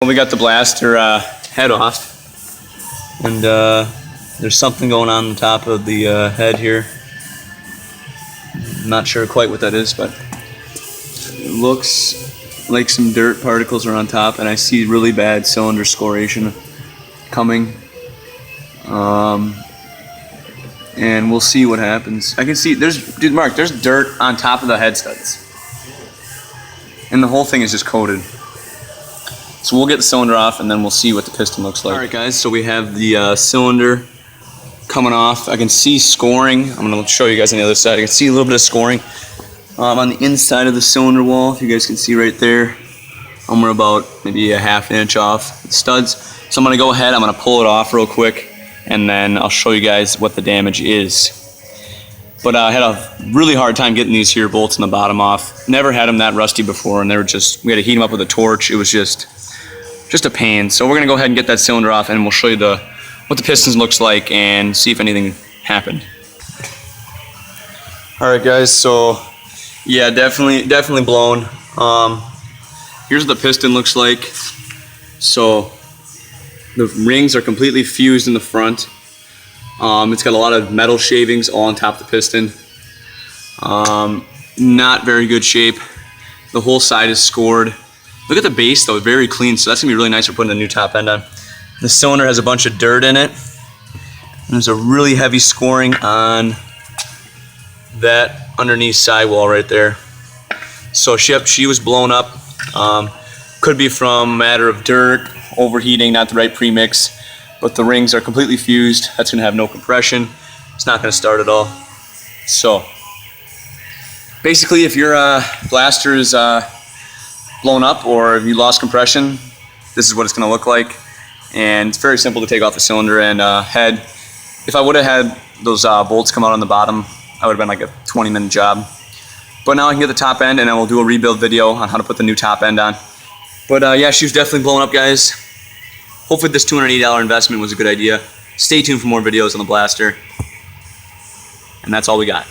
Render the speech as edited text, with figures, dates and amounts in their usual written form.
We got the blaster head off, and there's something going on top of the head here. I'm not sure quite what that is, but it looks like some dirt particles are on top, and I see really bad cylinder scoration coming. And we'll see what happens. I can see dude, Mark, there's dirt on top of the head studs, and the whole thing is just coated. So we'll get the cylinder off and then we'll see what the piston looks like. Alright guys, so we have the cylinder coming off. I can see scoring. I'm going to show you guys on the other side. I can see a little bit of scoring on the inside of the cylinder wall. If you guys can see right there, we're about maybe a ½ inch off the studs. So I'm going to go ahead, I'm going to pull it off real quick, and then I'll show you guys what the damage is. But I had a really hard time getting these here bolts in the bottom off. Never had them that rusty before, and they were just, we had to heat them up with a torch. It was just a pain. So we're gonna go ahead and get that cylinder off, and we'll show you what the pistons looks like and see if anything happened. All right, guys. So yeah, definitely blown. Here's what the piston looks like. So the rings are completely fused in the front. It's got a lot of metal shavings all on top of the piston. Not very good shape. The whole side is scored. Look at the base though, very clean, so that's gonna be really nice for putting a new top end on. The cylinder has a bunch of dirt in it. And there's a really heavy scoring on that underneath sidewall right there. So she was blown up. Could be from a matter of dirt, overheating, not the right premix, but the rings are completely fused. That's gonna have no compression. It's not gonna start at all. So basically, if your blaster is blown up or if you lost compression, this is what it's going to look like. And it's very simple to take off the cylinder and head. If I would have had those bolts come out on the bottom, I would have been like a 20-minute job. But now I can get the top end, and then we'll do a rebuild video on how to put the new top end on. But yeah, she was definitely blown up, guys. Hopefully this $280 investment was a good idea. Stay tuned for more videos on the blaster. And that's all we got.